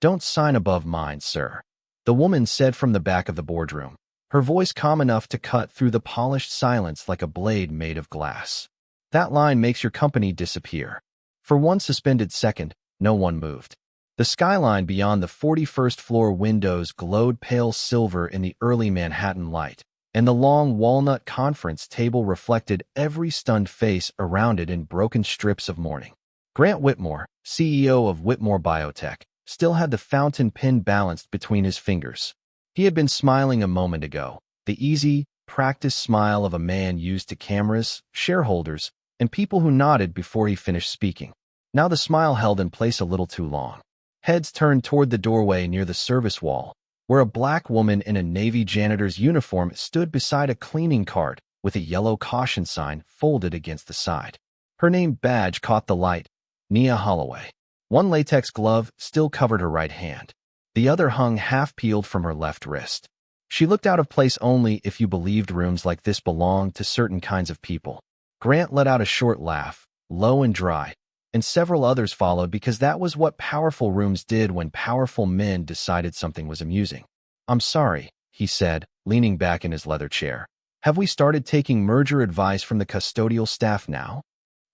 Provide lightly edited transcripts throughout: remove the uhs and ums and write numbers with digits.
"Don't sign above mine, sir," the woman said from the back of the boardroom, her voice calm enough to cut through the polished silence like a blade made of glass. "That line makes your company disappear." For one suspended second, no one moved. The skyline beyond the 41st floor windows glowed pale silver in the early Manhattan light, and the long walnut conference table reflected every stunned face around it in broken strips of mourning. Grant Whitmore, CEO of Whitmore Biotech, still had the fountain pen balanced between his fingers. He had been smiling a moment ago, the easy, practiced smile of a man used to cameras, shareholders, and people who nodded before he finished speaking. Now the smile held in place a little too long. Heads turned toward the doorway near the service wall, where a black woman in a Navy janitor's uniform stood beside a cleaning cart with a yellow caution sign folded against the side. Her name badge caught the light, Nia Holloway. One latex glove still covered her right hand. The other hung half-peeled from her left wrist. She looked out of place only if you believed rooms like this belonged to certain kinds of people. Grant let out a short laugh, low and dry, and several others followed because that was what powerful rooms did when powerful men decided something was amusing. "I'm sorry," he said, leaning back in his leather chair. "Have we started taking merger advice from the custodial staff now?"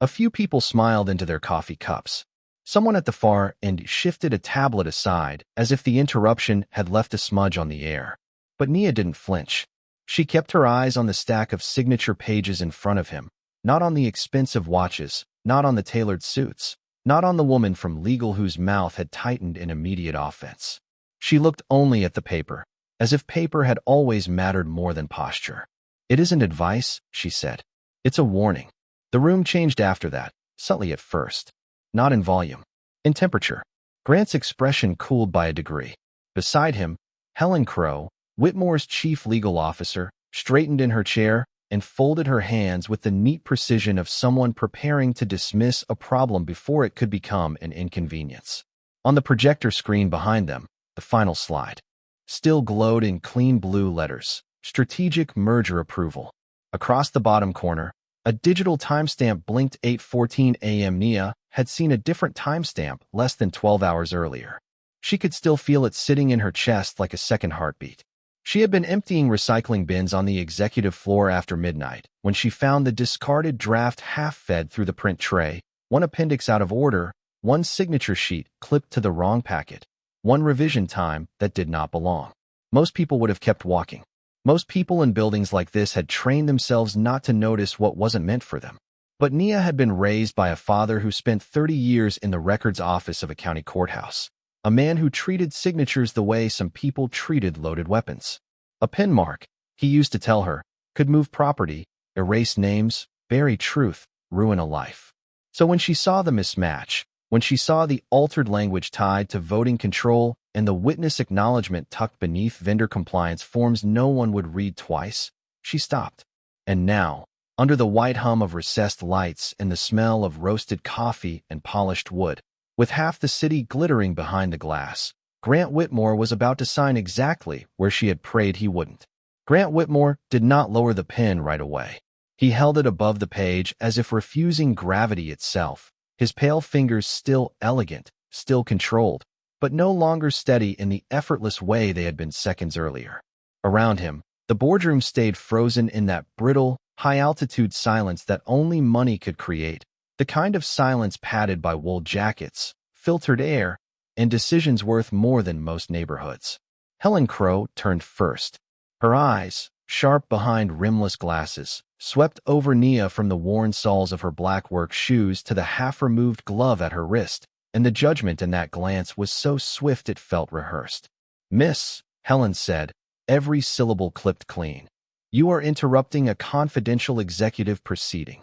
A few people smiled into their coffee cups. Someone at the far end shifted a tablet aside as if the interruption had left a smudge on the air. But Nia didn't flinch. She kept her eyes on the stack of signature pages in front of him, not on the expensive watches, not on the tailored suits, not on the woman from legal whose mouth had tightened in immediate offense. She looked only at the paper, as if paper had always mattered more than posture. "It isn't advice," she said. "It's a warning." The room changed after that, subtly at first. Not in volume. In temperature. Grant's expression cooled by a degree. Beside him, Helen Crow, Whitmore's chief legal officer, straightened in her chair and folded her hands with the neat precision of someone preparing to dismiss a problem before it could become an inconvenience. On the projector screen behind them, the final slide still glowed in clean blue letters, "Strategic Merger Approval." Across the bottom corner, a digital timestamp blinked 8:14 a.m. Nia had seen a different timestamp less than 12 hours earlier. She could still feel it sitting in her chest like a second heartbeat. She had been emptying recycling bins on the executive floor after midnight when she found the discarded draft half-fed through the print tray, one appendix out of order, one signature sheet clipped to the wrong packet, one revision time that did not belong. Most people would have kept walking. Most people in buildings like this had trained themselves not to notice what wasn't meant for them. But Nia had been raised by a father who spent 30 years in the records office of a county courthouse, a man who treated signatures the way some people treated loaded weapons. A pen mark, he used to tell her, could move property, erase names, bury truth, ruin a life. So when she saw the mismatch, when she saw the altered language tied to voting control and the witness acknowledgement tucked beneath vendor compliance forms no one would read twice, she stopped. And now, under the white hum of recessed lights and the smell of roasted coffee and polished wood, with half the city glittering behind the glass, Grant Whitmore was about to sign exactly where she had prayed he wouldn't. Grant Whitmore did not lower the pen right away. He held it above the page as if refusing gravity itself, his pale fingers still elegant, still controlled, but no longer steady in the effortless way they had been seconds earlier. Around him, the boardroom stayed frozen in that brittle, high-altitude silence that only money could create, the kind of silence padded by wool jackets, filtered air, and decisions worth more than most neighborhoods. Helen Crow turned first. Her eyes, sharp behind rimless glasses, swept over Nia from the worn soles of her black work shoes to the half-removed glove at her wrist, and the judgment in that glance was so swift it felt rehearsed. "Miss," Helen said, every syllable clipped clean, "you are interrupting a confidential executive proceeding."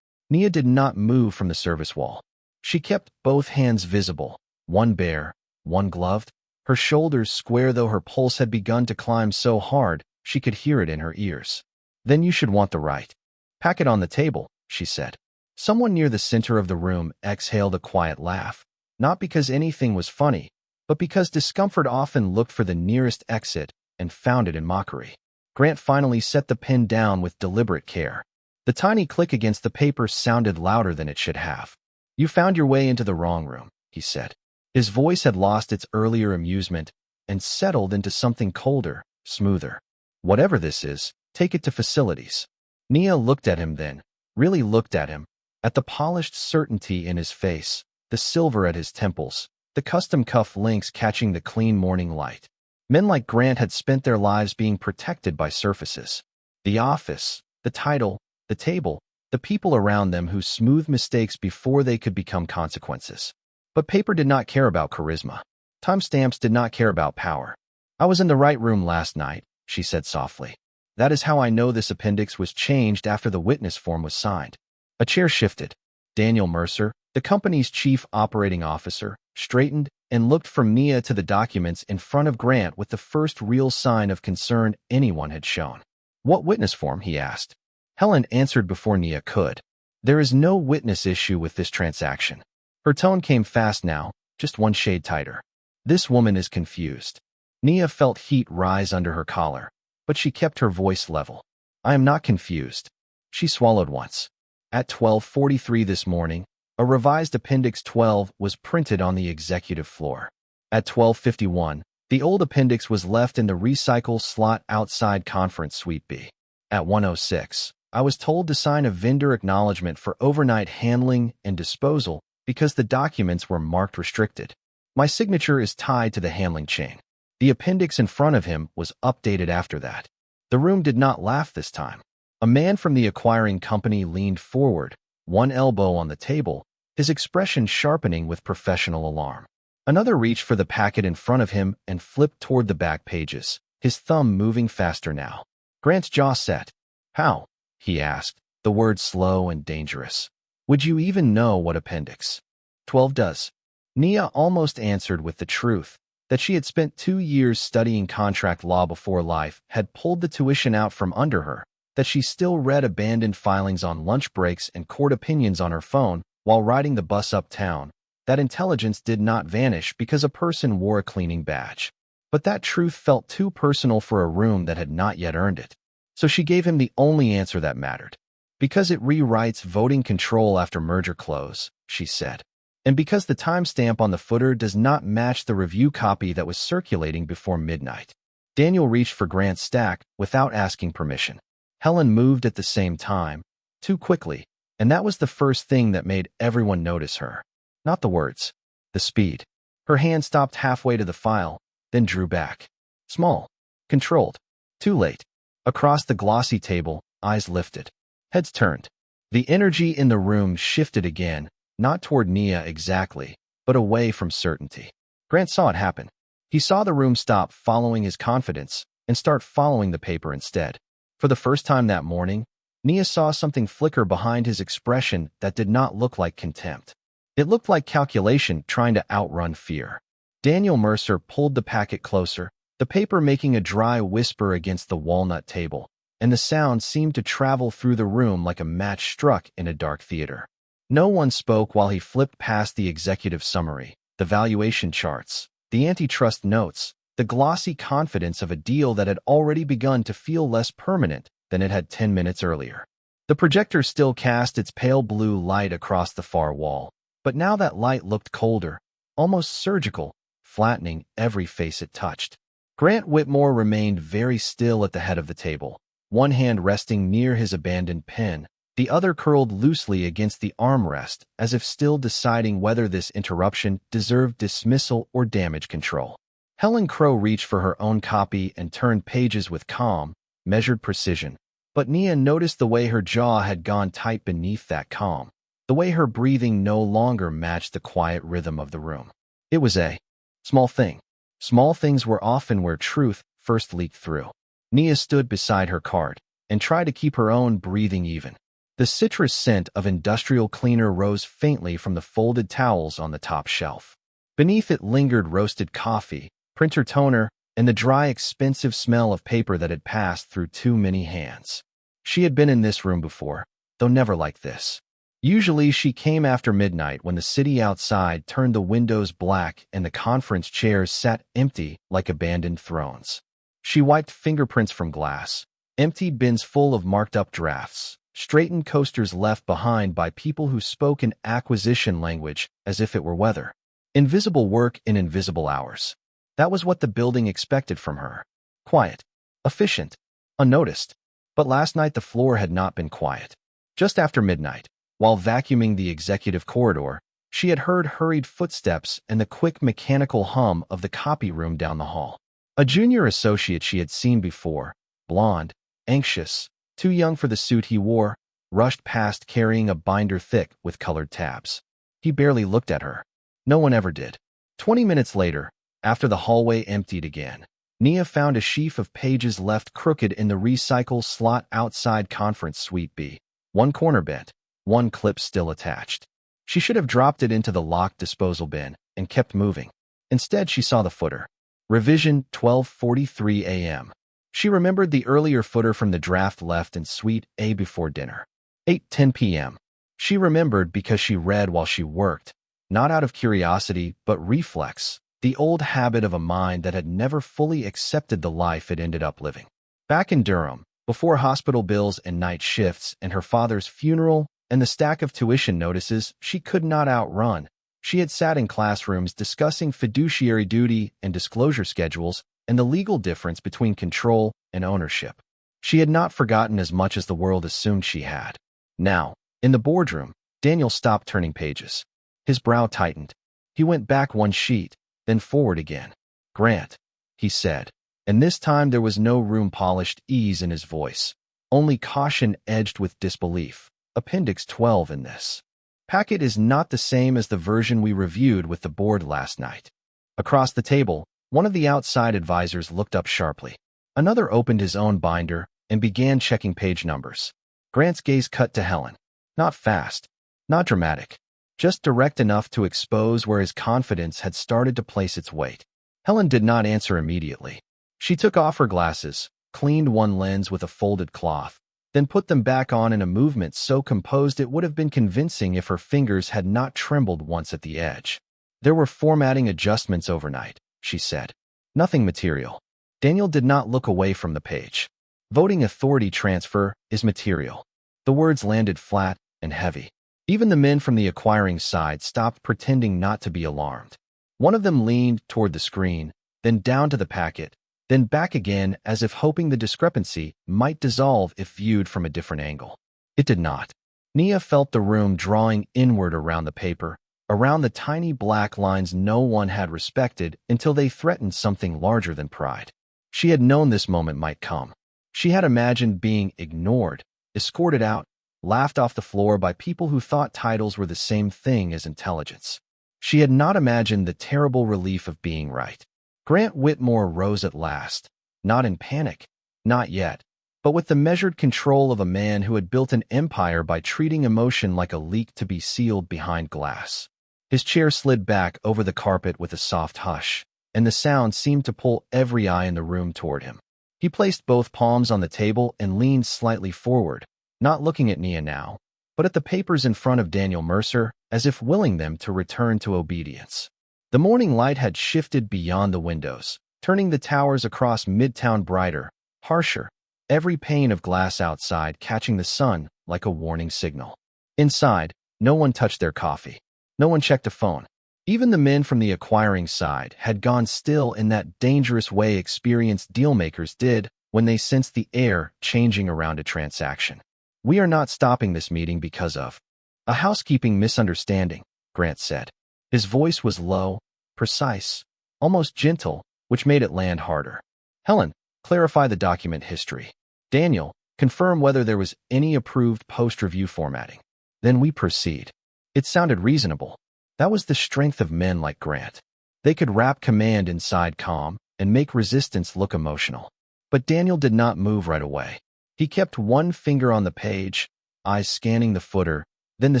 Nia did not move from the service wall. She kept both hands visible, one bare, one gloved, her shoulders square though her pulse had begun to climb so hard she could hear it in her ears. "Then you should want the right packet on the table," she said. Someone near the center of the room exhaled a quiet laugh, not because anything was funny, but because discomfort often looked for the nearest exit and found it in mockery. Grant finally set the pen down with deliberate care. The tiny click against the paper sounded louder than it should have. "You found your way into the wrong room," he said. His voice had lost its earlier amusement and settled into something colder, smoother. Whatever this is, take it to facilities. Nia looked at him then, really looked at him, at the polished certainty in his face, the silver at his temples, the custom cuff links catching the clean morning light. Men like Grant had spent their lives being protected by surfaces. The office, the title, the table, the people around them who smoothed mistakes before they could become consequences. But paper did not care about charisma. Timestamps did not care about power. I was in the right room last night, she said softly. That is how I know this appendix was changed after the witness form was signed. A chair shifted. Daniel Mercer, the company's chief operating officer, straightened and looked from Nia to the documents in front of Grant with the first real sign of concern anyone had shown. What witness form? He asked. Helen answered before Nia could. There is no witness issue with this transaction. Her tone came fast now, just one shade tighter. This woman is confused. Nia felt heat rise under her collar, but she kept her voice level. I am not confused. She swallowed once. At 12:43 this morning, a revised Appendix 12 was printed on the executive floor. At 12:51, the old appendix was left in the recycle slot outside Conference Suite B. At 1:06, I was told to sign a vendor acknowledgement for overnight handling and disposal because the documents were marked restricted. My signature is tied to the handling chain. The appendix in front of him was updated after that. The room did not laugh this time. A man from the acquiring company leaned forward, one elbow on the table, his expression sharpening with professional alarm. Another reached for the packet in front of him and flipped toward the back pages, his thumb moving faster now. Grant's jaw set. How? He asked, the word slow and dangerous. Would you even know what Appendix 12 does? Nia almost answered with the truth, that she had spent 2 years studying contract law before life had pulled the tuition out from under her, that she still read abandoned filings on lunch breaks and court opinions on her phone while riding the bus uptown, that intelligence did not vanish because a person wore a cleaning badge. But that truth felt too personal for a room that had not yet earned it. So she gave him the only answer that mattered. Because it rewrites voting control after merger close, she said. And because the timestamp on the footer does not match the review copy that was circulating before midnight. Daniel reached for Grant's stack without asking permission. Helen moved at the same time, too quickly, and that was the first thing that made everyone notice her. Not the words, the speed. Her hand stopped halfway to the file, then drew back. Small, controlled, too late. Across the glossy table, eyes lifted. Heads turned. The energy in the room shifted again, not toward Nia exactly, but away from certainty. Grant saw it happen. He saw the room stop following his confidence and start following the paper instead. For the first time that morning, Nia saw something flicker behind his expression that did not look like contempt. It looked like calculation trying to outrun fear. Daniel Mercer pulled the packet closer, the paper making a dry whisper against the walnut table, and the sound seemed to travel through the room like a match struck in a dark theater. No one spoke while he flipped past the executive summary, the valuation charts, the antitrust notes, the glossy confidence of a deal that had already begun to feel less permanent than it had 10 minutes earlier. The projector still cast its pale blue light across the far wall, but now that light looked colder, almost surgical, flattening every face it touched. Grant Whitmore remained very still at the head of the table, one hand resting near his abandoned pen, the other curled loosely against the armrest as if still deciding whether this interruption deserved dismissal or damage control. Helen Crow reached for her own copy and turned pages with calm, measured precision, but Nia noticed the way her jaw had gone tight beneath that calm, the way her breathing no longer matched the quiet rhythm of the room. It was a small thing. Small things were often where truth first leaked through. Nia stood beside her cart and tried to keep her own breathing even. The citrus scent of industrial cleaner rose faintly from the folded towels on the top shelf. Beneath it lingered roasted coffee, printer toner, and the dry, expensive smell of paper that had passed through too many hands. She had been in this room before, though never like this. Usually she came after midnight when the city outside turned the windows black and the conference chairs sat empty like abandoned thrones. She wiped fingerprints from glass, emptied bins full of marked-up drafts, straightened coasters left behind by people who spoke in acquisition language as if it were weather. Invisible work in invisible hours. That was what the building expected from her. Quiet, efficient, unnoticed. But last night the floor had not been quiet. Just after midnight, while vacuuming the executive corridor, she had heard hurried footsteps and the quick mechanical hum of the copy room down the hall. A junior associate she had seen before, blonde, anxious, too young for the suit he wore, rushed past carrying a binder thick with colored tabs. He barely looked at her. No one ever did. 20 minutes later, after the hallway emptied again, Nia found a sheaf of pages left crooked in the recycle slot outside Conference Suite B. One corner bent, one clip still attached. She should have dropped it into the locked disposal bin and kept moving. Instead, she saw the footer. Revision 12:43 a.m. She remembered the earlier footer from the draft left in Suite A before dinner. 8:10 p.m. She remembered because she read while she worked, not out of curiosity but reflex, the old habit of a mind that had never fully accepted the life it ended up living. Back in Durham, before hospital bills and night shifts and her father's funeral and the stack of tuition notices she could not outrun, she had sat in classrooms discussing fiduciary duty and disclosure schedules and the legal difference between control and ownership. She had not forgotten as much as the world assumed she had. Now, in the boardroom, Daniel stopped turning pages. His brow tightened. He went back one sheet, then forward again. "Grant," he said, and this time there was no room-polished ease in his voice, only caution edged with disbelief. Appendix 12 in this packet is not the same as the version we reviewed with the board last night. Across the table, one of the outside advisors looked up sharply. Another opened his own binder and began checking page numbers. Grant's gaze cut to Helen. Not fast, not dramatic, just direct enough to expose where his confidence had started to place its weight. Helen did not answer immediately. She took off her glasses, cleaned one lens with a folded cloth, then put them back on in a movement so composed it would have been convincing if her fingers had not trembled once at the edge. "There were formatting adjustments overnight," she said. "Nothing material." Daniel did not look away from the page. "Voting authority transfer is material." The words landed flat and heavy. Even the men from the acquiring side stopped pretending not to be alarmed. One of them leaned toward the screen, then down to the packet, then back again as if hoping the discrepancy might dissolve if viewed from a different angle. It did not. Nia felt the room drawing inward around the paper, around the tiny black lines no one had respected until they threatened something larger than pride. She had known this moment might come. She had imagined being ignored, escorted out, laughed off the floor by people who thought titles were the same thing as intelligence. She had not imagined the terrible relief of being right. Grant Whitmore rose at last, not in panic, not yet, but with the measured control of a man who had built an empire by treating emotion like a leak to be sealed behind glass. His chair slid back over the carpet with a soft hush, and the sound seemed to pull every eye in the room toward him. He placed both palms on the table and leaned slightly forward, not looking at Nia now, but at the papers in front of Daniel Mercer, as if willing them to return to obedience. The morning light had shifted beyond the windows, turning the towers across Midtown brighter, harsher, every pane of glass outside catching the sun like a warning signal. Inside, no one touched their coffee. No one checked a phone. Even the men from the acquiring side had gone still in that dangerous way experienced dealmakers did when they sensed the air changing around a transaction. "We are not stopping this meeting because of a housekeeping misunderstanding," Grant said. His voice was low, precise, almost gentle, which made it land harder. "Helen, clarify the document history. Daniel, confirm whether there was any approved post-review formatting. Then we proceed." It sounded reasonable. That was the strength of men like Grant. They could wrap command inside calm and make resistance look emotional. But Daniel did not move right away. He kept one finger on the page, eyes scanning the footer, then the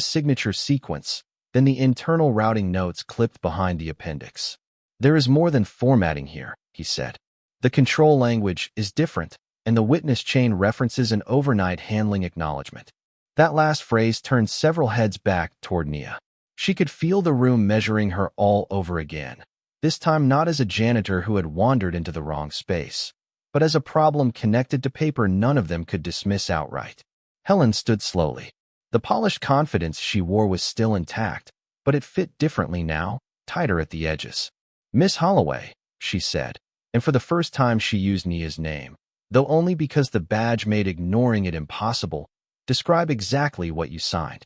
signature sequence, then the internal routing notes clipped behind the appendix. "There is more than formatting here," he said. "The control language is different, and the witness chain references an overnight handling acknowledgement." That last phrase turned several heads back toward Nia. She could feel the room measuring her all over again, this time not as a janitor who had wandered into the wrong space, but as a problem connected to paper none of them could dismiss outright. Helen stood slowly. The polished confidence she wore was still intact, but it fit differently now, tighter at the edges. "Miss Holloway," she said, and for the first time she used Nia's name, though only because the badge made ignoring it impossible. "Describe exactly what you signed."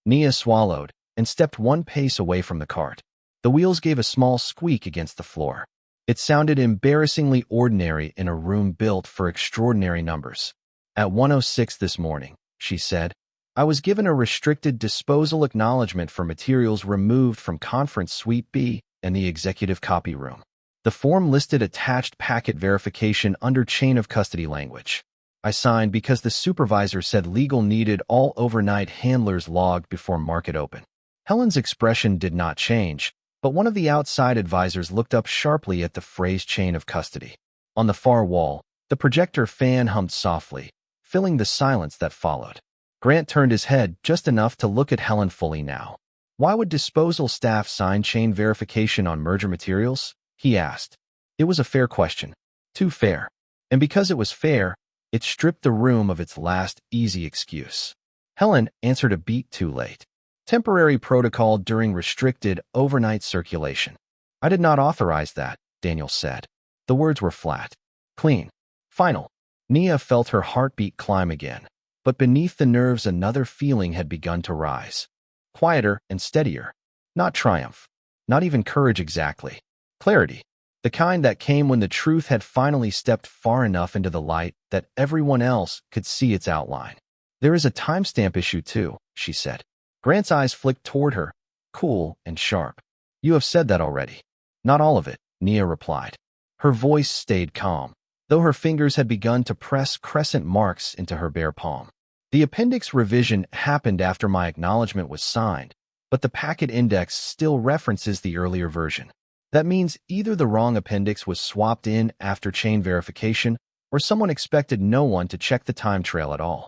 Nia swallowed and stepped one pace away from the cart. The wheels gave a small squeak against the floor. It sounded embarrassingly ordinary in a room built for extraordinary numbers. "At 1:06 this morning," she said, "I was given a restricted disposal acknowledgement for materials removed from Conference Suite B and the executive copy room. The form listed attached packet verification under chain of custody language. I signed because the supervisor said legal needed all overnight handlers logged before market open." Helen's expression did not change, but one of the outside advisors looked up sharply at the phrase chain of custody. On the far wall, the projector fan hummed softly, filling the silence that followed. Grant turned his head just enough to look at Helen fully now. "Why would disposal staff sign chain verification on merger materials?" he asked. It was a fair question. Too fair. And because it was fair, it stripped the room of its last easy excuse. Helen answered a beat too late. "Temporary protocol during restricted overnight circulation." "I did not authorize that," Daniel said. The words were flat, clean, final. Nia felt her heartbeat climb again, but beneath the nerves another feeling had begun to rise. Quieter and steadier. Not triumph. Not even courage exactly. Clarity. The kind that came when the truth had finally stepped far enough into the light that everyone else could see its outline. "There is a timestamp issue too," she said. Grant's eyes flicked toward her, cool and sharp. "You have said that already." "Not all of it," Nia replied. Her voice stayed calm, though her fingers had begun to press crescent marks into her bare palm. "The appendix revision happened after my acknowledgement was signed, but the packet index still references the earlier version. That means either the wrong appendix was swapped in after chain verification, or someone expected no one to check the time trail at all."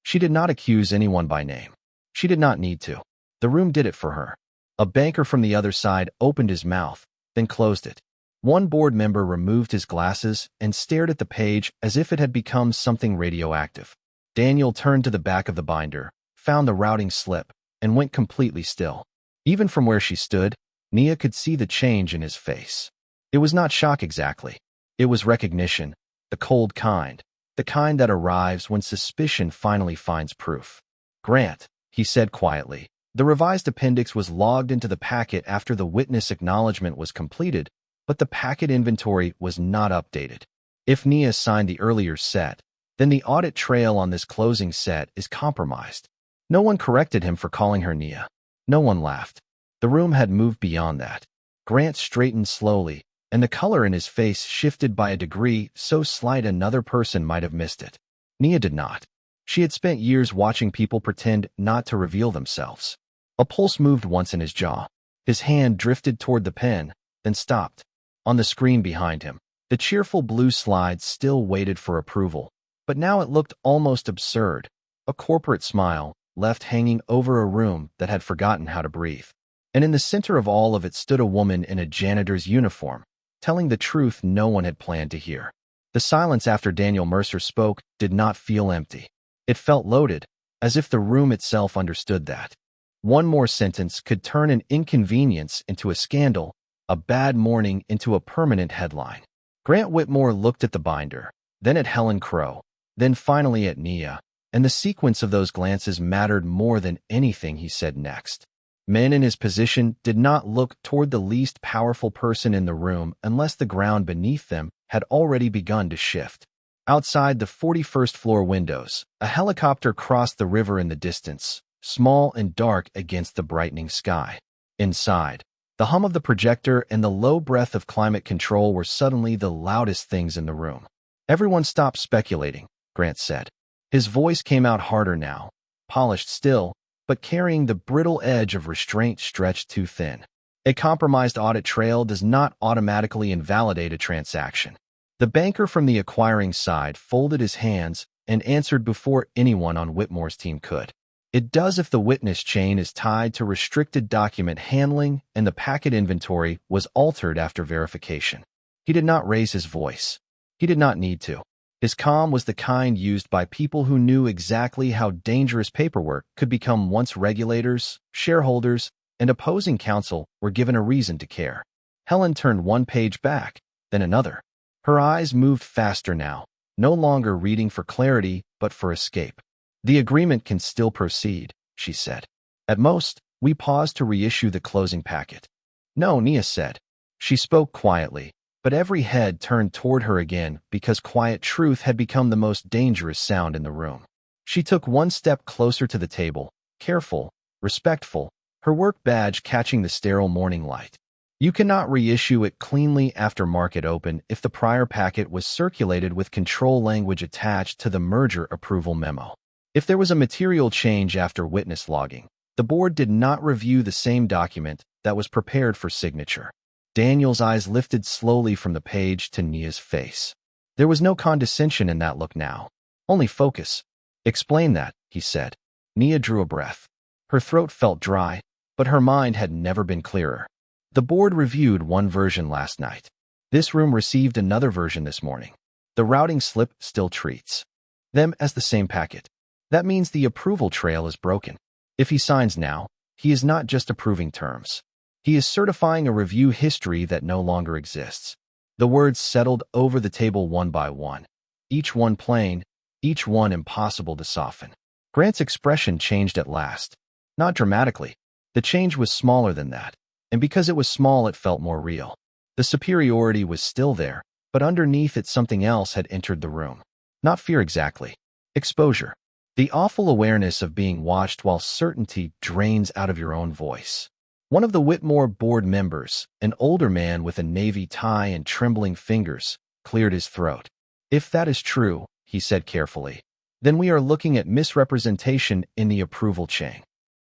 She did not accuse anyone by name. She did not need to. The room did it for her. A banker from the other side opened his mouth, then closed it. One board member removed his glasses and stared at the page as if it had become something radioactive. Daniel turned to the back of the binder, found the routing slip, and went completely still. Even from where she stood, Nia could see the change in his face. It was not shock exactly. It was recognition, the cold kind, the kind that arrives when suspicion finally finds proof. "Grant," he said quietly, "the revised appendix was logged into the packet after the witness acknowledgement was completed, but the packet inventory was not updated. If Nia signed the earlier set, then the audit trail on this closing set is compromised." No one corrected him for calling her Nia. No one laughed. The room had moved beyond that. Grant straightened slowly, and the color in his face shifted by a degree so slight another person might have missed it. Nia did not. She had spent years watching people pretend not to reveal themselves. A pulse moved once in his jaw. His hand drifted toward the pen, then stopped. On the screen behind him, the cheerful blue slide still waited for approval, but now it looked almost absurd. A corporate smile, left hanging over a room that had forgotten how to breathe. And in the center of all of it stood a woman in a janitor's uniform, telling the truth no one had planned to hear. The silence after Daniel Mercer spoke did not feel empty. It felt loaded, as if the room itself understood that. One more sentence could turn an inconvenience into a scandal, a bad morning into a permanent headline. Grant Whitmore looked at the binder, then at Helen Crow, then finally at Nia, and the sequence of those glances mattered more than anything he said next. Men in his position did not look toward the least powerful person in the room unless the ground beneath them had already begun to shift. Outside the 41st floor windows, a helicopter crossed the river in the distance, small and dark against the brightening sky. Inside, the hum of the projector and the low breath of climate control were suddenly the loudest things in the room. "Everyone stop speculating," Grant said. His voice came out harder now, polished still, but carrying the brittle edge of restraint stretched too thin. A compromised audit trail does not automatically invalidate a transaction. The banker from the acquiring side folded his hands and answered before anyone on Whitmore's team could. It does if the witness chain is tied to restricted document handling and the packet inventory was altered after verification. He did not raise his voice. He did not need to. His calm was the kind used by people who knew exactly how dangerous paperwork could become once regulators, shareholders, and opposing counsel were given a reason to care. Helen turned one page back, then another. Her eyes moved faster now, no longer reading for clarity but for escape. The agreement can still proceed, she said. At most, we pause to reissue the closing packet. No, Nia said. She spoke quietly, but every head turned toward her again because quiet truth had become the most dangerous sound in the room. She took one step closer to the table, careful, respectful, her work badge catching the sterile morning light. You cannot reissue it cleanly after market open if the prior packet was circulated with control language attached to the merger approval memo. If there was a material change after witness logging, the board did not review the same document that was prepared for signature. Daniel's eyes lifted slowly from the page to Nia's face. There was no condescension in that look now, only focus. Explain that, he said. Nia drew a breath. Her throat felt dry, but her mind had never been clearer. The board reviewed one version last night. This room received another version this morning. The routing slip still treats them as the same packet. That means the approval trail is broken. If he signs now, he is not just approving terms. He is certifying a review history that no longer exists. The words settled over the table one by one, each one plain, each one impossible to soften. Grant's expression changed at last. Not dramatically. The change was smaller than that, and because it was small it felt more real. The superiority was still there, but underneath it something else had entered the room. Not fear exactly. Exposure. The awful awareness of being watched while certainty drains out of your own voice. One of the Whitmore board members, an older man with a navy tie and trembling fingers, cleared his throat. If that is true, he said carefully, then we are looking at misrepresentation in the approval chain.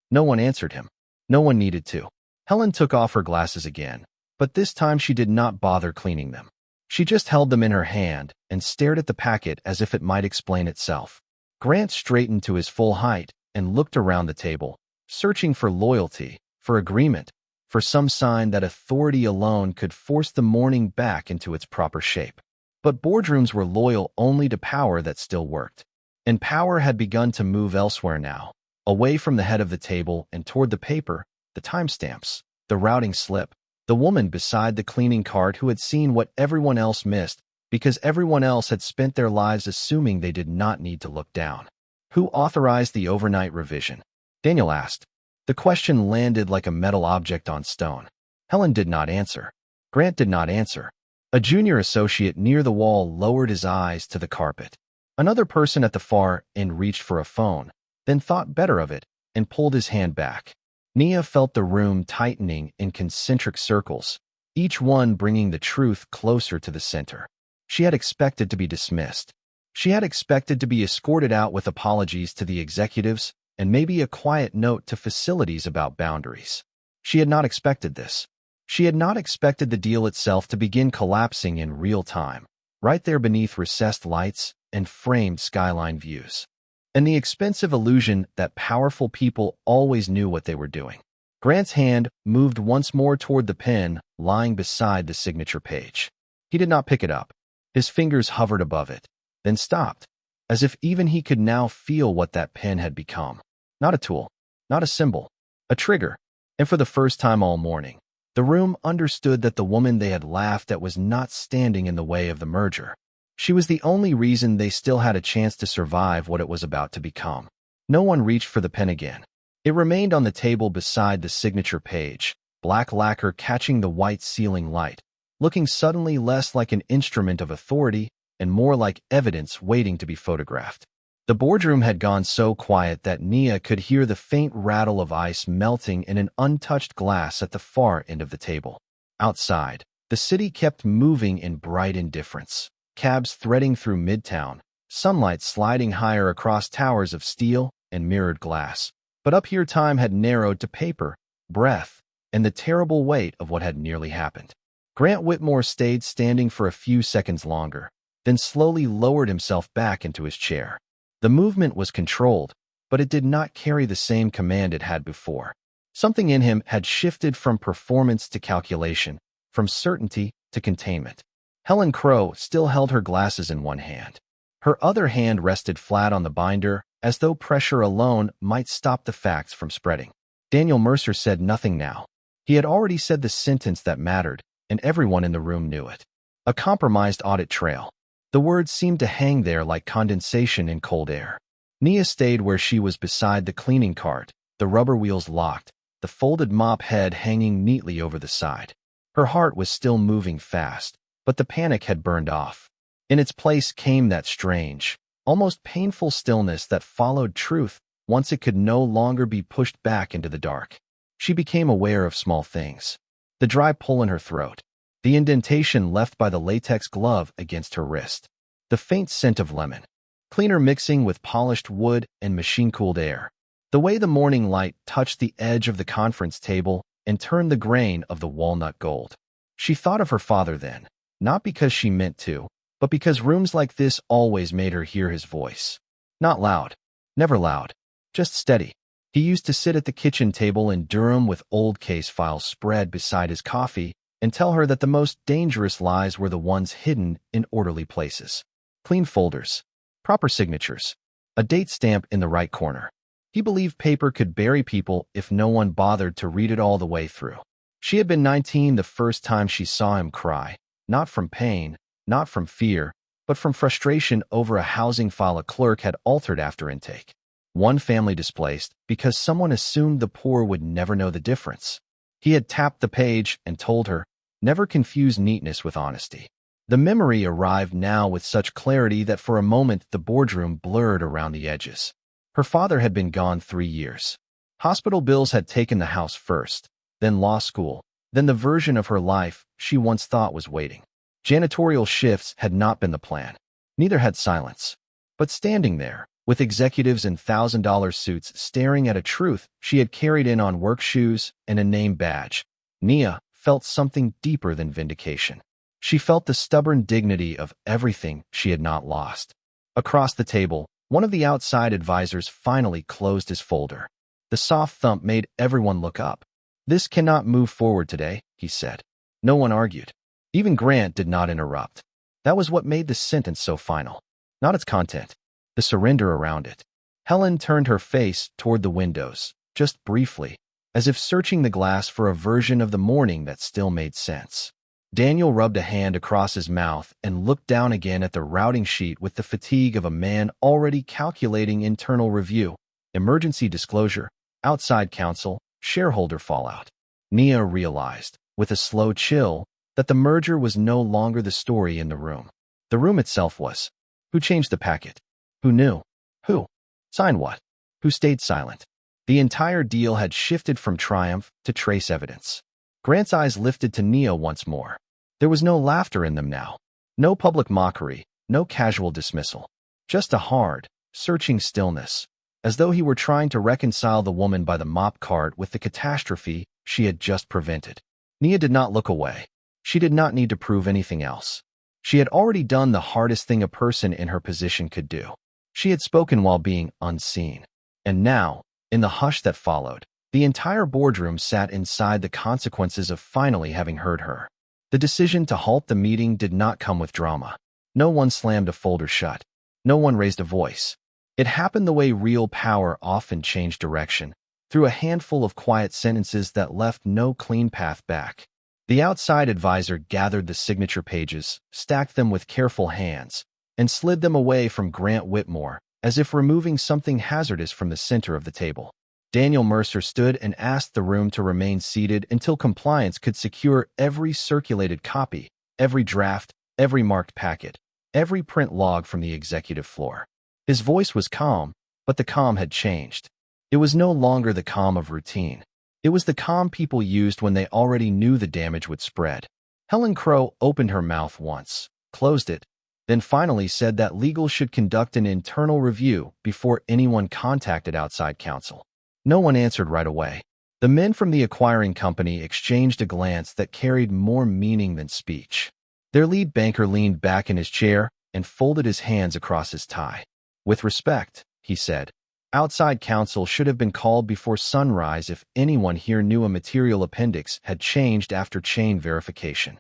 No one answered him. No one needed to. Helen took off her glasses again, but this time she did not bother cleaning them. She just held them in her hand and stared at the packet as if it might explain itself. Grant straightened to his full height and looked around the table, searching for loyalty, for agreement, for some sign that authority alone could force the morning back into its proper shape. But boardrooms were loyal only to power that still worked. And power had begun to move elsewhere now, away from the head of the table and toward the paper, the timestamps, the routing slip, the woman beside the cleaning cart who had seen what everyone else missed because everyone else had spent their lives assuming they did not need to look down. Who authorized the overnight revision? Daniel asked. The question landed like a metal object on stone. Helen did not answer. Grant did not answer. A junior associate near the wall lowered his eyes to the carpet. Another person at the far end reached for a phone, then thought better of it and pulled his hand back. Nia felt the room tightening in concentric circles, each one bringing the truth closer to the center. She had expected to be dismissed. She had expected to be escorted out with apologies to the executives and maybe a quiet note to facilities about boundaries. She had not expected this. She had not expected the deal itself to begin collapsing in real time, right there beneath recessed lights and framed skyline views. And the expensive illusion that powerful people always knew what they were doing. Grant's hand moved once more toward the pen lying beside the signature page. He did not pick it up. His fingers hovered above it, then stopped, as if even he could now feel what that pen had become. Not a tool, not a symbol, a trigger. And for the first time all morning, the room understood that the woman they had laughed at was not standing in the way of the merger. She was the only reason they still had a chance to survive what it was about to become. No one reached for the pen again. It remained on the table beside the signature page, black lacquer catching the white ceiling light, looking suddenly less like an instrument of authority and more like evidence waiting to be photographed. The boardroom had gone so quiet that Nia could hear the faint rattle of ice melting in an untouched glass at the far end of the table. Outside, the city kept moving in bright indifference. Cabs threading through Midtown, sunlight sliding higher across towers of steel and mirrored glass. But up here time had narrowed to paper, breath, and the terrible weight of what had nearly happened. Grant Whitmore stayed standing for a few seconds longer, then slowly lowered himself back into his chair. The movement was controlled, but it did not carry the same command it had before. Something in him had shifted from performance to calculation, from certainty to containment. Helen Crow still held her glasses in one hand. Her other hand rested flat on the binder, as though pressure alone might stop the facts from spreading. Daniel Mercer said nothing now. He had already said the sentence that mattered, and everyone in the room knew it. A compromised audit trail. The words seemed to hang there like condensation in cold air. Nia stayed where she was beside the cleaning cart, the rubber wheels locked, the folded mop head hanging neatly over the side. Her heart was still moving fast, but the panic had burned off. In its place came that strange, almost painful stillness that followed truth once it could no longer be pushed back into the dark. She became aware of small things. The dry pull in her throat, the indentation left by the latex glove against her wrist, the faint scent of lemon, cleaner mixing with polished wood and machine-cooled air, the way the morning light touched the edge of the conference table and turned the grain of the walnut gold. She thought of her father then, not because she meant to, but because rooms like this always made her hear his voice. Not loud, never loud, just steady. He used to sit at the kitchen table in Durham with old case files spread beside his coffee and tell her that the most dangerous lies were the ones hidden in orderly places. Clean folders, proper signatures, a date stamp in the right corner. He believed paper could bury people if no one bothered to read it all the way through. She had been 19 the first time she saw him cry, not from pain, not from fear, but from frustration over a housing file a clerk had altered after intake. One family displaced because someone assumed the poor would never know the difference. He had tapped the page and told her, never confuse neatness with honesty. The memory arrived now with such clarity that for a moment the boardroom blurred around the edges. Her father had been gone 3 years. Hospital bills had taken the house first, then law school, then the version of her life she once thought was waiting. Janitorial shifts had not been the plan. Neither had silence. But standing there, with executives in $1,000 suits staring at a truth she had carried in on work shoes and a name badge, Nia felt something deeper than vindication. She felt the stubborn dignity of everything she had not lost. Across the table, one of the outside advisors finally closed his folder. The soft thump made everyone look up. "This cannot move forward today," he said. No one argued. Even Grant did not interrupt. That was what made the sentence so final. Not its content, the surrender around it. Helen turned her face toward the windows, just briefly, as if searching the glass for a version of the morning that still made sense. Daniel rubbed a hand across his mouth and looked down again at the routing sheet with the fatigue of a man already calculating internal review, emergency disclosure, outside counsel, shareholder fallout. Nia realized, with a slow chill, that the merger was no longer the story in the room. The room itself was. Who changed the packet? Who knew? Who signed what? Who stayed silent? The entire deal had shifted from triumph to trace evidence. Grant's eyes lifted to Nia once more. There was no laughter in them now. No public mockery, no casual dismissal. Just a hard, searching stillness, as though he were trying to reconcile the woman by the mop cart with the catastrophe she had just prevented. Nia did not look away. She did not need to prove anything else. She had already done the hardest thing a person in her position could do. She had spoken while being unseen. And now, in the hush that followed, the entire boardroom sat inside the consequences of finally having heard her. The decision to halt the meeting did not come with drama. No one slammed a folder shut. No one raised a voice. It happened the way real power often changed direction, through a handful of quiet sentences that left no clean path back. The outside advisor gathered the signature pages, stacked them with careful hands, and slid them away from Grant Whitmore, as if removing something hazardous from the center of the table. Daniel Mercer stood and asked the room to remain seated until compliance could secure every circulated copy, every draft, every marked packet, every print log from the executive floor. His voice was calm, but the calm had changed. It was no longer the calm of routine. It was the calm people used when they already knew the damage would spread. Helen Crow opened her mouth once, closed it, then finally said that legal should conduct an internal review before anyone contacted outside counsel. No one answered right away. The men from the acquiring company exchanged a glance that carried more meaning than speech. Their lead banker leaned back in his chair and folded his hands across his tie. "With respect," he said, "outside counsel should have been called before sunrise if anyone here knew a material appendix had changed after chain verification."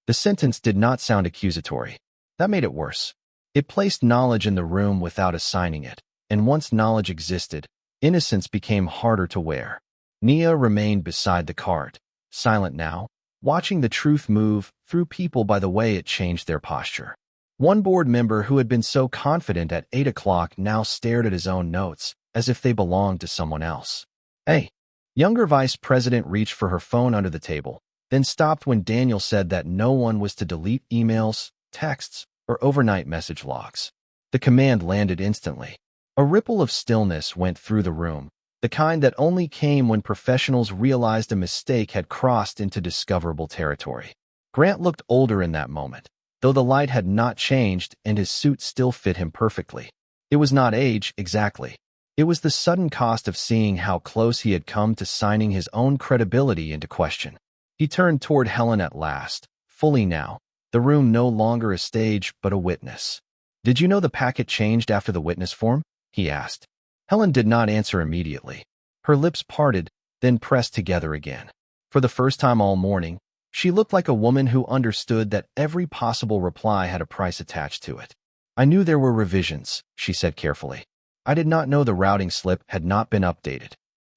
The sentence did not sound accusatory. That made it worse. It placed knowledge in the room without assigning it, and once knowledge existed, innocence became harder to wear. Nia remained beside the cart, silent now, watching the truth move through people by the way it changed their posture. One board member who had been so confident at 8 o'clock now stared at his own notes, as if they belonged to someone else. Hey! Younger vice president reached for her phone under the table, then stopped when Daniel said that no one was to delete emails, texts, or overnight message logs. The command landed instantly. A ripple of stillness went through the room, the kind that only came when professionals realized a mistake had crossed into discoverable territory. Grant looked older in that moment, though the light had not changed and his suit still fit him perfectly. It was not age, exactly. It was the sudden cost of seeing how close he had come to signing his own credibility into question. He turned toward Helen at last, fully now, the room no longer a stage but a witness. "Did you know the packet changed after the witness form?" he asked. Helen did not answer immediately. Her lips parted, then pressed together again. For the first time all morning, she looked like a woman who understood that every possible reply had a price attached to it. "I knew there were revisions," she said carefully. "I did not know the routing slip had not been updated."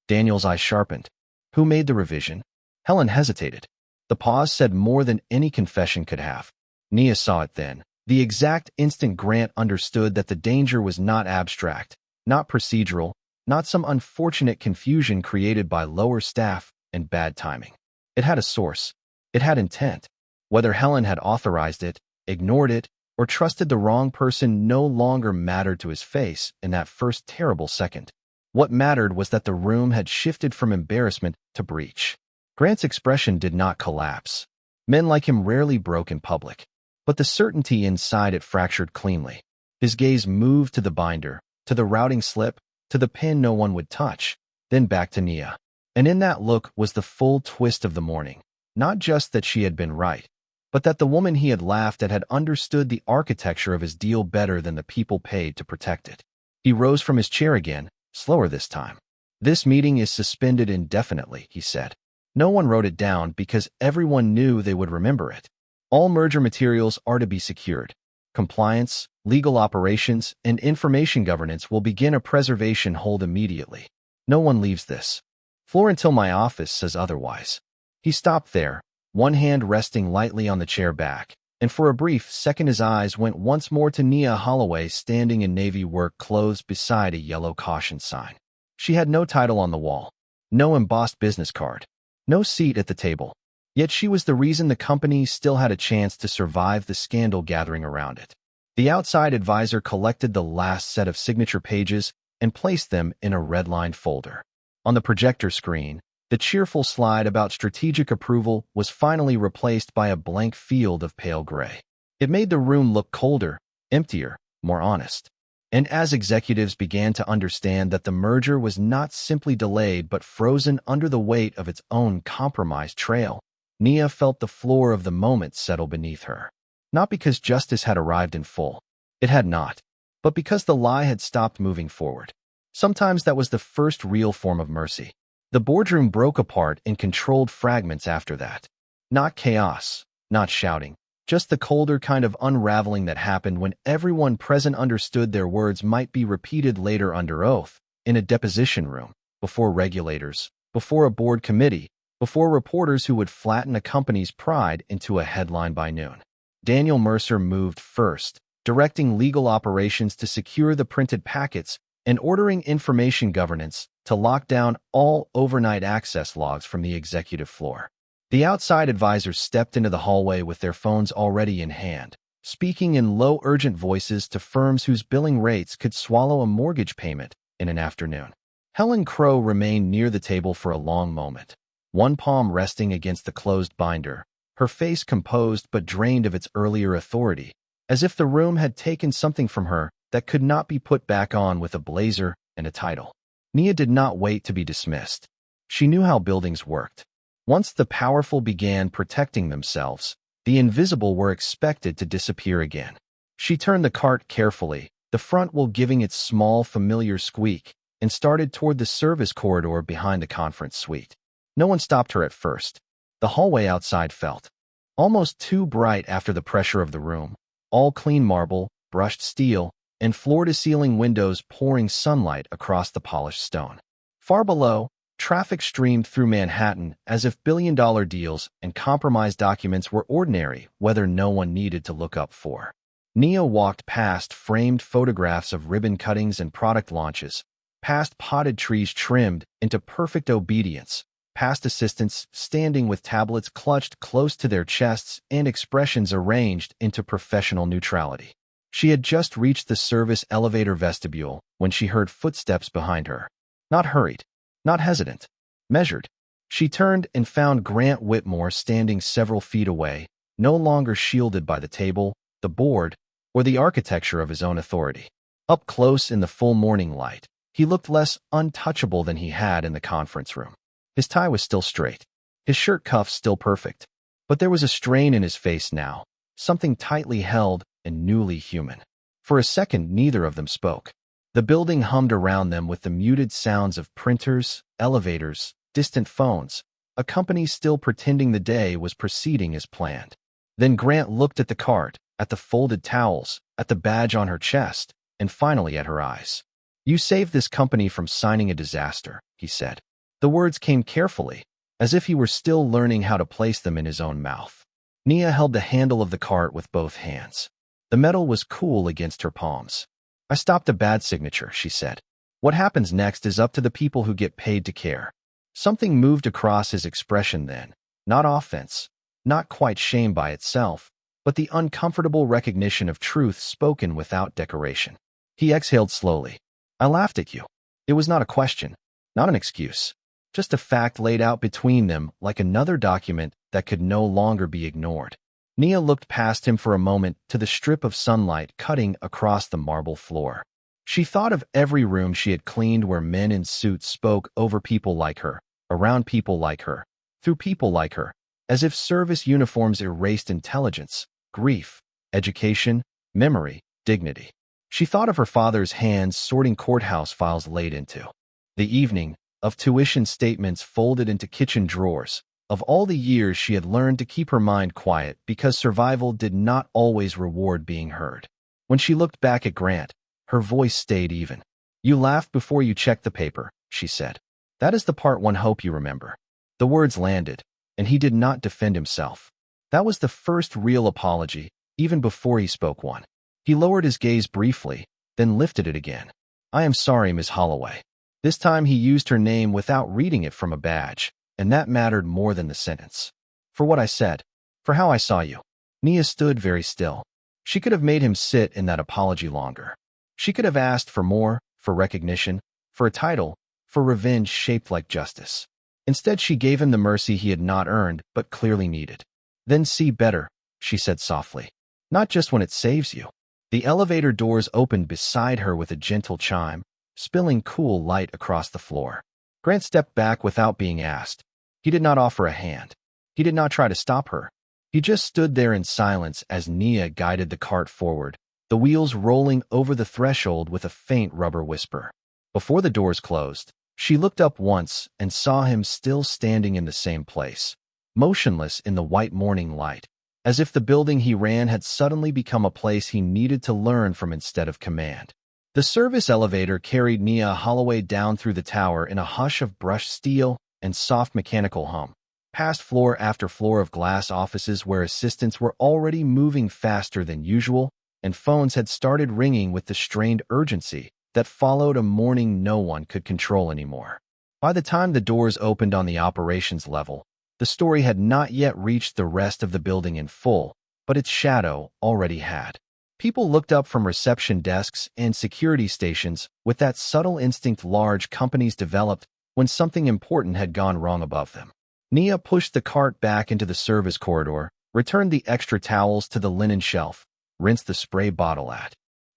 Daniel's eyes sharpened. "Who made the revision?" Helen hesitated. The pause said more than any confession could have. Nia saw it then. The exact instant Grant understood that the danger was not abstract, not procedural, not some unfortunate confusion created by lower staff and bad timing. It had a source. It had intent. Whether Helen had authorized it, ignored it, or trusted the wrong person no longer mattered to his face in that first terrible second. What mattered was that the room had shifted from embarrassment to breach. Grant's expression did not collapse. Men like him rarely broke in public. But the certainty inside it fractured cleanly. His gaze moved to the binder, to the routing slip, to the pin no one would touch, then back to Nia. And in that look was the full twist of the morning. Not just that she had been right, but that the woman he had laughed at had understood the architecture of his deal better than the people paid to protect it. He rose from his chair again, slower this time. "This meeting is suspended indefinitely," he said. No one wrote it down because everyone knew they would remember it. All merger materials are to be secured. Compliance, legal operations, and information governance will begin a preservation hold immediately. No one leaves this floor until my office says otherwise. He stopped there, one hand resting lightly on the chair back, and for a brief second his eyes went once more to Nia Holloway standing in navy work clothes beside a yellow caution sign. She had no title on the wall, no embossed business card, no seat at the table. Yet she was the reason the company still had a chance to survive the scandal gathering around it. The outside advisor collected the last set of signature pages and placed them in a red-lined folder. On the projector screen, the cheerful slide about strategic approval was finally replaced by a blank field of pale gray. It made the room look colder, emptier, more honest. And as executives began to understand that the merger was not simply delayed but frozen under the weight of its own compromised trail, Nia felt the floor of the moment settle beneath her. Not because justice had arrived in full. It had not. But because the lie had stopped moving forward. Sometimes that was the first real form of mercy. The boardroom broke apart in controlled fragments after that. Not chaos, not shouting, just the colder kind of unraveling that happened when everyone present understood their words might be repeated later under oath, in a deposition room, before regulators, before a board committee, before reporters who would flatten a company's pride into a headline by noon. Daniel Mercer moved first, directing legal operations to secure the printed packets and ordering information governance to lock down all overnight access logs from the executive floor. The outside advisors stepped into the hallway with their phones already in hand, speaking in low, urgent voices to firms whose billing rates could swallow a mortgage payment in an afternoon. Helen Crow remained near the table for a long moment, one palm resting against the closed binder, her face composed but drained of its earlier authority, as if the room had taken something from her that could not be put back on with a blazer and a title. Nia did not wait to be dismissed. She knew how buildings worked. Once the powerful began protecting themselves, the invisible were expected to disappear again. She turned the cart carefully, the front wheel giving its small, familiar squeak, and started toward the service corridor behind the conference suite. No one stopped her at first. The hallway outside felt almost too bright after the pressure of the room, all clean marble, brushed steel, and floor-to-ceiling windows pouring sunlight across the polished stone. Far below, Traffic streamed through Manhattan as if billion-dollar deals and compromised documents were ordinary, whether no one needed to look up for. Nia walked past framed photographs of ribbon cuttings and product launches, past potted trees trimmed into perfect obedience, past assistants standing with tablets clutched close to their chests and expressions arranged into professional neutrality. She had just reached the service elevator vestibule when she heard footsteps behind her. Not hurried, not hesitant, measured. She turned and found Grant Whitmore standing several feet away, no longer shielded by the table, the board, or the architecture of his own authority. Up close in the full morning light, he looked less untouchable than he had in the conference room. His tie was still straight, his shirt cuffs still perfect, but there was a strain in his face now, something tightly held and newly human. For a second, neither of them spoke. The building hummed around them with the muted sounds of printers, elevators, distant phones, a company still pretending the day was proceeding as planned. Then Grant looked at the cart, at the folded towels, at the badge on her chest, and finally at her eyes. "You saved this company from signing a disaster," he said. The words came carefully, as if he were still learning how to place them in his own mouth. Nia held the handle of the cart with both hands. The metal was cool against her palms. "I stopped a bad signature," she said. "What happens next is up to the people who get paid to care." Something moved across his expression then, not offense, not quite shame by itself, but the uncomfortable recognition of truth spoken without decoration. He exhaled slowly. "I laughed at you. It was not a question, not an excuse, just a fact laid out between them like another document that could no longer be ignored." Nia looked past him for a moment to the strip of sunlight cutting across the marble floor. She thought of every room she had cleaned where men in suits spoke over people like her, around people like her, through people like her, as if service uniforms erased intelligence, grief, education, memory, dignity. She thought of her father's hands sorting courthouse files laid into the evening, of tuition statements folded into kitchen drawers, of all the years she had learned to keep her mind quiet because survival did not always reward being heard. When she looked back at Grant, her voice stayed even. "You laughed before you checked the paper," she said. "That is the part one hope you remember." The words landed, and he did not defend himself. That was the first real apology, even before he spoke one. He lowered his gaze briefly, then lifted it again. "I am sorry, Miss Holloway." This time he used her name without reading it from a badge, and that mattered more than the sentence. "For what I said, for how I saw you." Nia stood very still. She could have made him sit in that apology longer. She could have asked for more, for recognition, for a title, for revenge shaped like justice. Instead, she gave him the mercy he had not earned but clearly needed. "Then see better," she said softly. "Not just when it saves you." The elevator doors opened beside her with a gentle chime, spilling cool light across the floor. Grant stepped back without being asked. He did not offer a hand. He did not try to stop her. He just stood there in silence as Nia guided the cart forward, the wheels rolling over the threshold with a faint rubber whisper. Before the doors closed, she looked up once and saw him still standing in the same place, motionless in the white morning light, as if the building he ran had suddenly become a place he needed to learn from instead of command. The service elevator carried Nia Holloway down through the tower in a hush of brushed steel and soft mechanical hum, past floor after floor of glass offices where assistants were already moving faster than usual and phones had started ringing with the strained urgency that followed a morning no one could control anymore. By the time the doors opened on the operations level, the story had not yet reached the rest of the building in full, but its shadow already had. People looked up from reception desks and security stations with that subtle instinct large companies developed when something important had gone wrong above them. Nia pushed the cart back into the service corridor, returned the extra towels to the linen shelf, rinsed the spray bottle at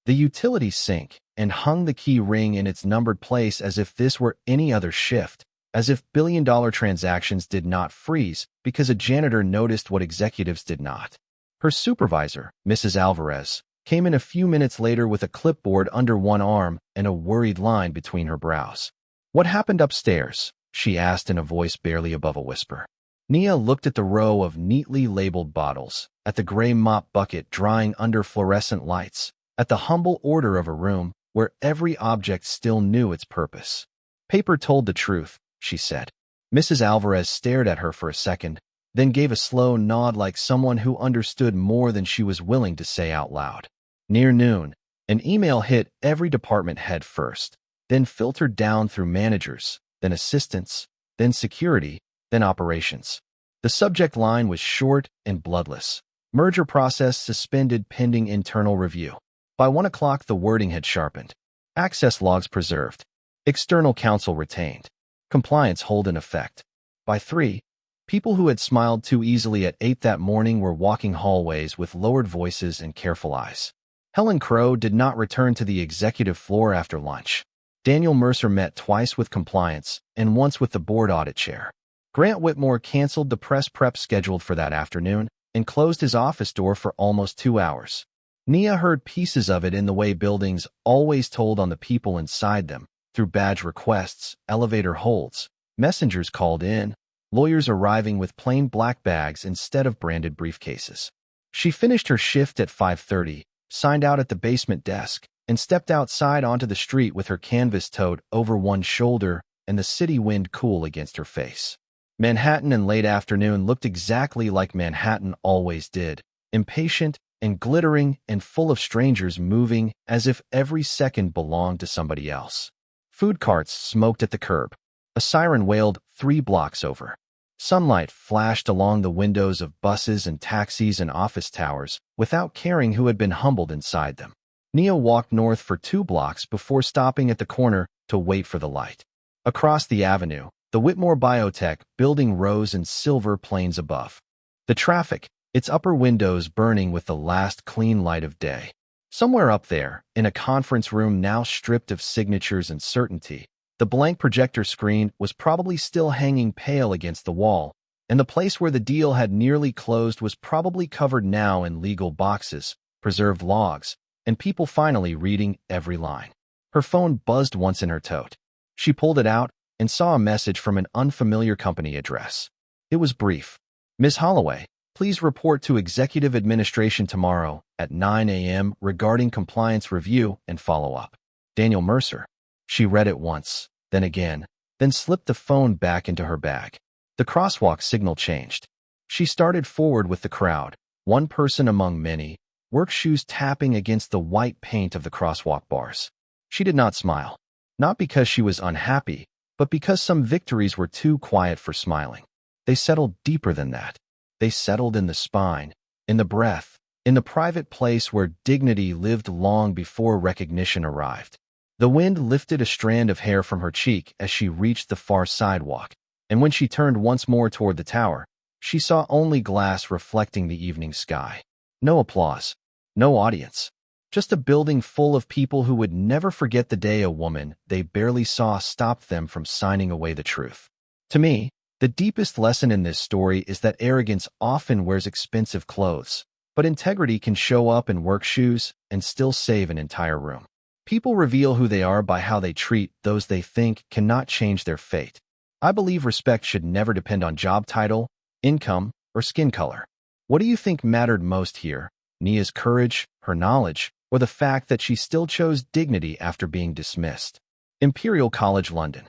the utility sink, and hung the key ring in its numbered place as if this were any other shift, as if billion-dollar transactions did not freeze because a janitor noticed what executives did not. Her supervisor, Mrs. Alvarez, came in a few minutes later with a clipboard under one arm and a worried line between her brows. "What happened upstairs?" she asked in a voice barely above a whisper. Nia looked at the row of neatly labeled bottles, at the gray mop bucket drying under fluorescent lights, at the humble order of a room where every object still knew its purpose. "Paper told the truth," she said. Mrs. Alvarez stared at her for a second, then gave a slow nod like someone who understood more than she was willing to say out loud. Near noon, an email hit every department head first, then filtered down through managers, then assistants, then security, then operations. The subject line was short and bloodless. Merger process suspended pending internal review. By 1 o'clock, the wording had sharpened. Access logs preserved. External counsel retained. Compliance hold in effect. By 3, people who had smiled too easily at 8 that morning were walking hallways with lowered voices and careful eyes. Helen Crow did not return to the executive floor after lunch. Daniel Mercer met twice with compliance and once with the board audit chair. Grant Whitmore canceled the press prep scheduled for that afternoon and closed his office door for almost 2 hours. Nia heard pieces of it in the way buildings always told on the people inside them, through badge requests, elevator holds, messengers called in, lawyers arriving with plain black bags instead of branded briefcases. She finished her shift at 5:30, signed out at the basement desk, and stepped outside onto the street with her canvas tote over one shoulder and the city wind cool against her face. Manhattan in late afternoon looked exactly like Manhattan always did, impatient and glittering and full of strangers moving as if every second belonged to somebody else. Food carts smoked at the curb. A siren wailed 3 blocks over. Sunlight flashed along the windows of buses and taxis and office towers without caring who had been humbled inside them. Nia walked north for 2 blocks before stopping at the corner to wait for the light. Across the avenue, the Whitmore Biotech building rose in silver planes above. The traffic, its upper windows burning with the last clean light of day. Somewhere up there, in a conference room now stripped of signatures and certainty, the blank projector screen was probably still hanging pale against the wall, and the place where the deal had nearly closed was probably covered now in legal boxes, preserved logs, and people finally reading every line. Her phone buzzed once in her tote. She pulled it out and saw a message from an unfamiliar company address. It was brief. Ms. Holloway, please report to Executive Administration tomorrow at 9 a.m. regarding compliance review and follow-up. Daniel Mercer. She read it once, then again, then slipped the phone back into her bag. The crosswalk signal changed. She started forward with the crowd, one person among many, work shoes tapping against the white paint of the crosswalk bars. She did not smile. Not because she was unhappy, but because some victories were too quiet for smiling. They settled deeper than that. They settled in the spine, in the breath, in the private place where dignity lived long before recognition arrived. The wind lifted a strand of hair from her cheek as she reached the far sidewalk, and when she turned once more toward the tower, she saw only glass reflecting the evening sky. No applause, no audience, just a building full of people who would never forget the day a woman they barely saw stopped them from signing away the truth. To me, the deepest lesson in this story is that arrogance often wears expensive clothes, but integrity can show up in work shoes and still save an entire room. People reveal who they are by how they treat those they think cannot change their fate. I believe respect should never depend on job title, income, or skin color. What do you think mattered most here? Nia's courage, her knowledge, or the fact that she still chose dignity after being dismissed? Imperial College London.